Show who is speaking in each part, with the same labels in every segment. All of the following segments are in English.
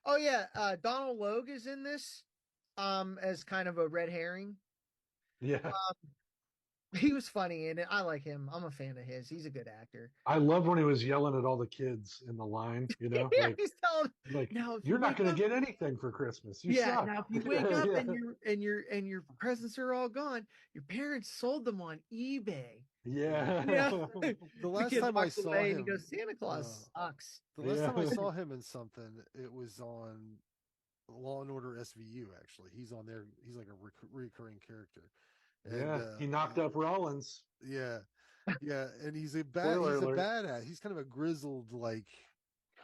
Speaker 1: Oh yeah, Donald Logue is in this, as kind of a red herring.
Speaker 2: Yeah.
Speaker 1: He was funny in it. I like him. I'm a fan of his. He's a good actor.
Speaker 2: I loved when he was yelling at all the kids in the line,
Speaker 1: Yeah, he's telling now if you
Speaker 2: you're not
Speaker 1: wake
Speaker 2: going to
Speaker 1: up,
Speaker 2: get anything for Christmas. You
Speaker 1: yeah,
Speaker 2: suck.
Speaker 1: now if you wake up
Speaker 2: Yeah.
Speaker 1: and your presents are all gone, your parents sold them on eBay.
Speaker 3: Yeah.
Speaker 1: Yeah.
Speaker 2: Yeah.
Speaker 3: The
Speaker 1: The
Speaker 3: last
Speaker 1: kid
Speaker 3: time I
Speaker 1: walks
Speaker 3: saw
Speaker 1: away and he
Speaker 3: him,
Speaker 1: goes, Santa
Speaker 3: uh,
Speaker 1: Claus sucks.
Speaker 3: the last time I
Speaker 2: Yeah.
Speaker 3: saw him in something, it was on Law and Order SVU. Actually, he's on there. He's like a recurring character, and
Speaker 2: Yeah. He knocked up Rollins.
Speaker 3: yeah, yeah, and
Speaker 2: Spoiler
Speaker 3: he's a
Speaker 2: alert.
Speaker 3: badass. He's kind of a grizzled like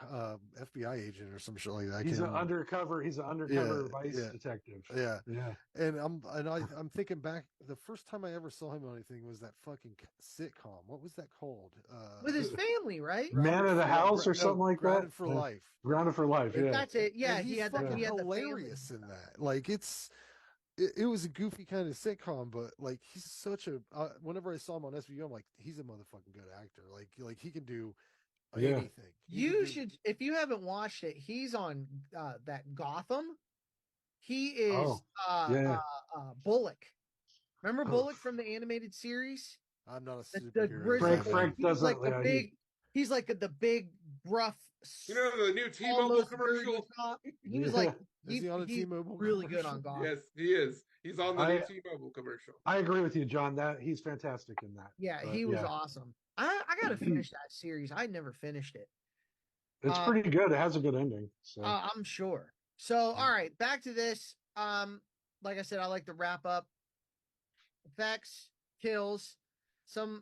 Speaker 3: FBI agent or some shit like that. I
Speaker 2: He's
Speaker 3: can't
Speaker 2: an
Speaker 3: remember.
Speaker 2: undercover. He's an
Speaker 3: Yeah,
Speaker 2: undercover vice
Speaker 3: yeah,
Speaker 2: detective.
Speaker 3: yeah.
Speaker 2: Yeah.
Speaker 3: I'm thinking back. The first time I ever saw him on anything was that fucking sitcom. What was that called?
Speaker 1: With his family, right?
Speaker 2: Man of the house or something
Speaker 3: No,
Speaker 2: like that.
Speaker 3: Grounded for
Speaker 2: Yeah.
Speaker 3: Life.
Speaker 2: Grounded for life. Yeah.
Speaker 1: That's it.
Speaker 3: And
Speaker 1: Yeah,
Speaker 3: he's
Speaker 2: Yeah.
Speaker 3: fucking
Speaker 1: he had the family and
Speaker 3: hilarious in
Speaker 1: stuff.
Speaker 3: that. Like it was a goofy kind of sitcom, but like he's such a. Whenever I saw him on SVU, I'm like, he's a motherfucking good actor. Like he can do
Speaker 2: Yeah.
Speaker 3: anything. He can
Speaker 1: You
Speaker 3: do.
Speaker 1: should, if you haven't watched it, he's on that Gotham. He is
Speaker 2: Oh. Yeah.
Speaker 1: Bullock. Remember
Speaker 2: Oh.
Speaker 1: Bullock from the animated series?
Speaker 3: I'm not a
Speaker 1: The
Speaker 3: superhero
Speaker 2: Frank
Speaker 3: guy,
Speaker 1: grizzled,
Speaker 3: man.
Speaker 2: Frank doesn't. Yeah.
Speaker 1: he's like the big, gruff,
Speaker 4: You know the new T-Mobile
Speaker 1: almost dirty
Speaker 4: commercial?
Speaker 1: cop. He was like,
Speaker 2: Yeah.
Speaker 3: Is he on a
Speaker 1: he's
Speaker 3: T-Mobile
Speaker 1: really good
Speaker 3: commercial?
Speaker 1: on Gotham.
Speaker 4: Yes, he is. He's on the new
Speaker 2: I
Speaker 4: T-Mobile commercial.
Speaker 2: I agree with you, John. That he's fantastic in that.
Speaker 1: Yeah, he
Speaker 2: But
Speaker 1: was
Speaker 2: yeah,
Speaker 1: awesome. I gotta finish that series. I never finished it.
Speaker 2: it's
Speaker 1: Um,
Speaker 2: pretty good. It has a good ending. So
Speaker 1: I'm sure. So, all right, back to this. Like I said, I like to wrap up effects, kills.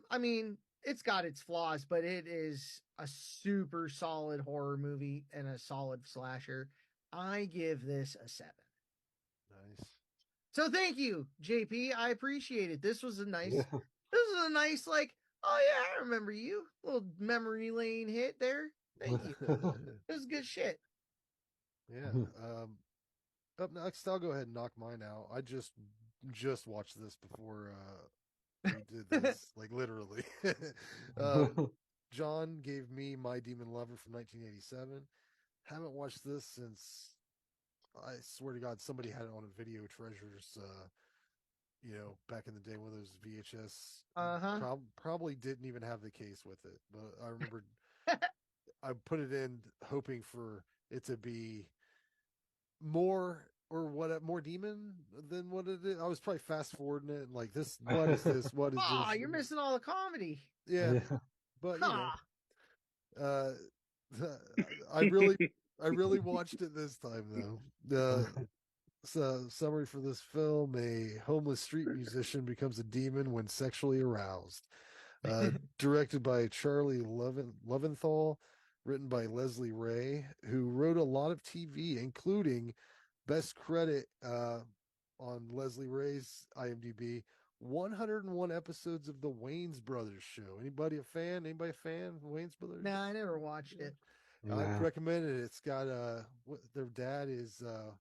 Speaker 1: I mean, it's got its flaws, but it is a super solid horror movie and a solid slasher. I give this a 7.
Speaker 3: Nice.
Speaker 1: So thank you, JP. I appreciate it.
Speaker 2: yeah.
Speaker 1: This was a nice, like, oh yeah, I remember you. Little memory lane hit there. Thank you. This is good shit.
Speaker 3: Yeah. Up next, I'll go ahead and knock mine out. I just watched this before we did this, like literally. um, John gave me My Demon Lover from 1987. Haven't watched this since I swear to God somebody had it on a Video Treasures. Back in the day, one of those VHS.
Speaker 1: Uh-huh.
Speaker 3: Probably didn't even have the case with it, but I remember I put it in hoping for it to be more or what more demon than what it is. I was probably fast forwarding it and like this. What is this? What is
Speaker 1: Oh,
Speaker 3: this?
Speaker 1: you're missing all the comedy.
Speaker 3: Yeah,
Speaker 2: Yeah.
Speaker 3: but
Speaker 1: Ha.
Speaker 3: uh, I really watched it this time though. So summary for this film: a homeless street musician becomes a demon when sexually aroused. Directed by Charlie Leventhal, written by Leslie Ray, who wrote a lot of TV, including best credit on Leslie Ray's IMDb. 101 episodes of the Wayans Brothers show. Anybody a fan? Anybody a fan of Wayans Brothers?
Speaker 1: Nah, I never watched
Speaker 3: Yeah.
Speaker 1: it.
Speaker 3: I'd
Speaker 2: Nah.
Speaker 3: recommend it. It's got their dad is the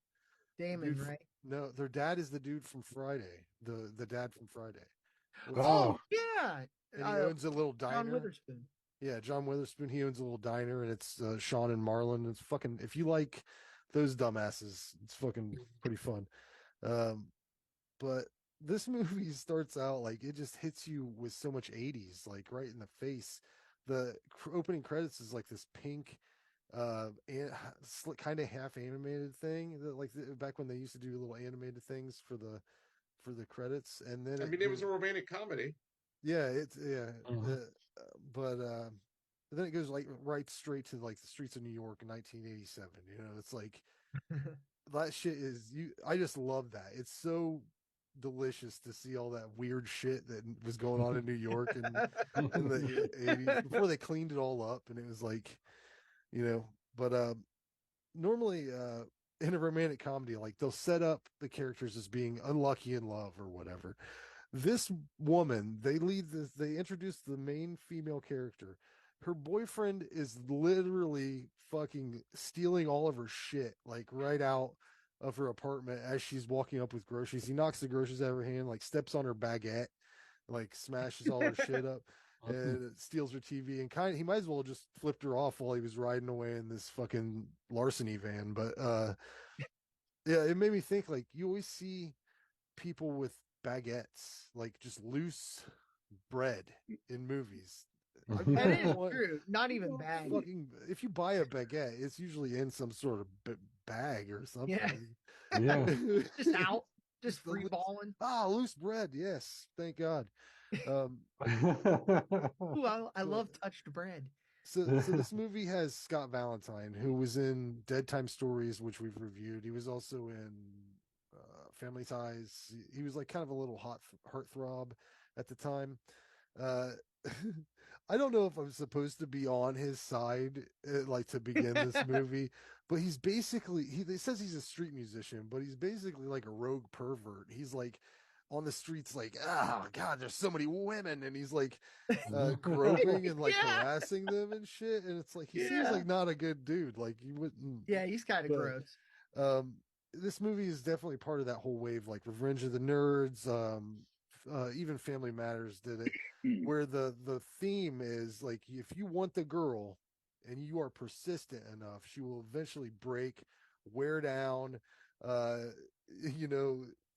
Speaker 1: Damon,
Speaker 3: dude
Speaker 1: right?
Speaker 3: no, their dad is the dude from Friday. The dad from Friday. What's his
Speaker 1: Oh
Speaker 2: Oh,
Speaker 1: yeah.
Speaker 3: and he owns a little
Speaker 1: John
Speaker 3: diner.
Speaker 1: Witherspoon.
Speaker 3: Yeah, John Witherspoon. He owns a little diner, and it's Sean and Marlon. It's fucking. If you like those dumbasses, it's fucking pretty fun. Um, but this movie starts out like it just hits you with so much '80s, like right in the face. The opening credits is like this pink, and kind of half animated thing that back when they used to do little animated things for the credits, and then
Speaker 4: I
Speaker 3: it
Speaker 4: mean, it was
Speaker 3: goes
Speaker 4: a romantic comedy.
Speaker 3: yeah, it's yeah,
Speaker 2: mhm.
Speaker 3: but then it goes like right straight to like the streets of New York in 1987. It's like that shit is you. I just love that. It's so delicious to see all that weird shit that was going on in New York in the 80s before they cleaned it all up, and it was like But normally, in a romantic comedy, like they'll set up the characters as being unlucky in love or whatever. This woman, they introduce the main female character. Her boyfriend is literally fucking stealing all of her shit, like right out of her apartment as she's walking up with groceries. He knocks the groceries out of her hand, like steps on her baguette, like smashes all her shit up. and it steals her TV, and he might as well just flipped her off while he was riding away in this fucking larceny van. But yeah, it made me think, like, you always see people with baguettes, like just loose bread in movies.
Speaker 1: That is true. Not even bag.
Speaker 3: Fucking, if you buy a baguette, it's usually in some sort of bag or something.
Speaker 2: Yeah.
Speaker 1: Just out, just free balling.
Speaker 3: Loose bread. Yes, thank God.
Speaker 1: Ooh, I love touched bread.
Speaker 3: So this movie has Scott Valentine, who was in Dead Time Stories, which we've reviewed. He was also in Family Ties. He was like kind of a little heartthrob at the time. I don't know if I'm supposed to be on his side, like, to begin this movie, but he's basically, he says he's a street musician, but he's basically like a rogue pervert. He's like on the streets, like, oh God, there's so many women, and he's like groping and like harassing them and shit. And it's like, he seems like not a good dude. Like, you wouldn't.
Speaker 1: Yeah, he's kind of gross.
Speaker 3: This movie is definitely part of that whole wave, like Revenge of the Nerds. Even Family Matters did it, where the theme is like, if you want the girl and you are persistent enough, she will eventually break, wear down.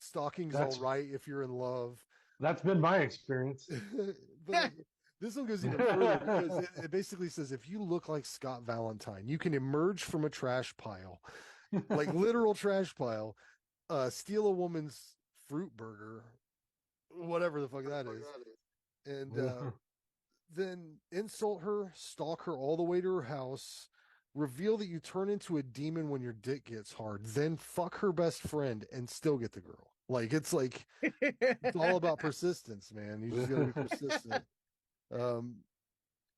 Speaker 3: Stalking's all right if you're in love.
Speaker 2: That's been my experience.
Speaker 3: But this one goes even further, because it basically says, if you look like Scott Valentine, you can emerge from a trash pile, like literal trash pile, steal a woman's fruit burger, whatever the fuck that is, and then insult her, stalk her all the way to her house, reveal that you turn into a demon when your dick gets hard, then fuck her best friend and still get the girl. Like, it's all about persistence, man. You just gotta be persistent.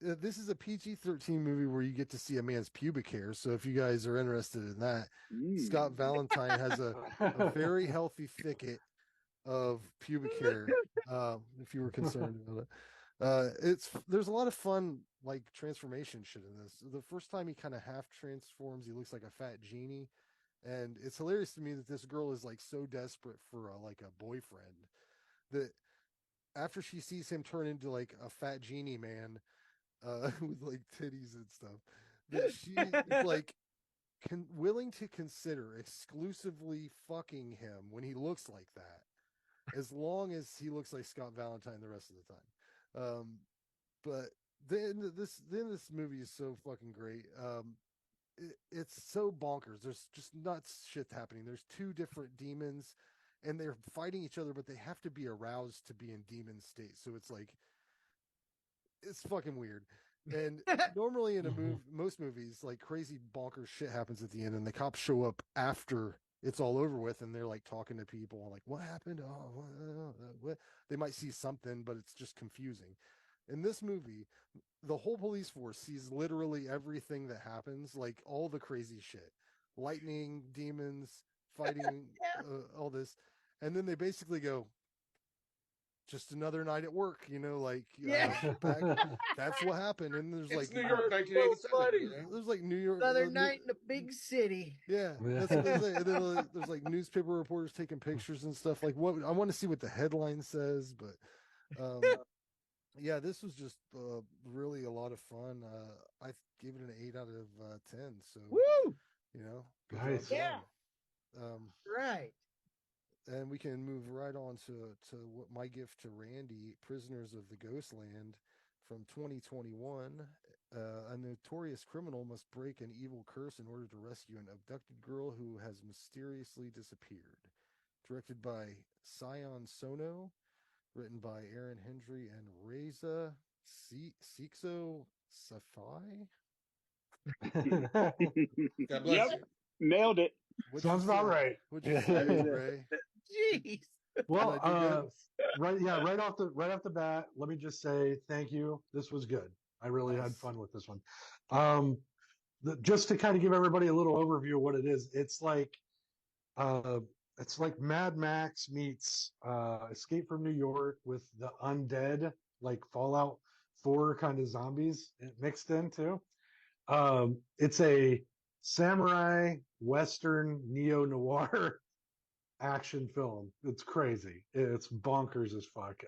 Speaker 3: This is a PG-13 movie where you get to see a man's pubic hair. So if you guys are interested in that, Scott Valentine has a very healthy thicket of pubic hair. If you were concerned about it, there's a lot of fun, like, transformation shit in this. The first time he kind of half transforms, he looks like a fat genie, and it's hilarious to me that this girl is like so desperate for a boyfriend that after she sees him turn into like a fat genie man with like titties and stuff, that she is like willing to consider exclusively fucking him when he looks like that, as long as he looks like Scott Valentine the rest of the time. But then this movie is so fucking great. It's so bonkers. There's just nuts shit happening. There's two different demons, and they're fighting each other, but they have to be aroused to be in demon state. So it's like, it's fucking weird. And normally in most movies, like, crazy bonkers shit happens at the end, and the cops show up after it's all over with, and they're like talking to people, like, what happened? Oh, what? They might see something, but it's just confusing. In this movie, the whole police force sees literally everything that happens, like all the crazy shit, lightning, demons, fighting, all this. And then they basically go, just another night at work, that's what happened. And there's
Speaker 4: It's
Speaker 3: like
Speaker 4: New York, 1987. Right?
Speaker 3: There's like New York,
Speaker 1: Another night in a big city.
Speaker 3: Yeah, that's what they say. And then there's like newspaper reporters taking pictures and stuff. Like, what I want to see what the headline says, but yeah, this was just really a lot of fun. I gave it an 8 out of 10. So,
Speaker 1: woo,
Speaker 3: good
Speaker 2: nice.
Speaker 3: job.
Speaker 1: Yeah.
Speaker 3: Right. And we can move right on to what my gift to Randy, Prisoners of the Ghostland from 2021. A notorious criminal must break an evil curse in order to rescue an abducted girl who has mysteriously disappeared. Directed by Sion Sono, written by Aaron Hendry and Reza Sixo Safai.
Speaker 4: God bless you.
Speaker 5: Nailed it.
Speaker 2: Sounds about right.
Speaker 3: What'd you say, Ray?
Speaker 1: Jeez.
Speaker 2: Well, right off the bat, let me just say thank you. This was good. I really had fun with this one. Just to kind of give everybody a little overview of what it is, it's like Mad Max meets Escape from New York with the undead, like Fallout 4 kind of zombies mixed in too. It's a samurai western neo-noir action film. It's crazy. It's bonkers as fuck.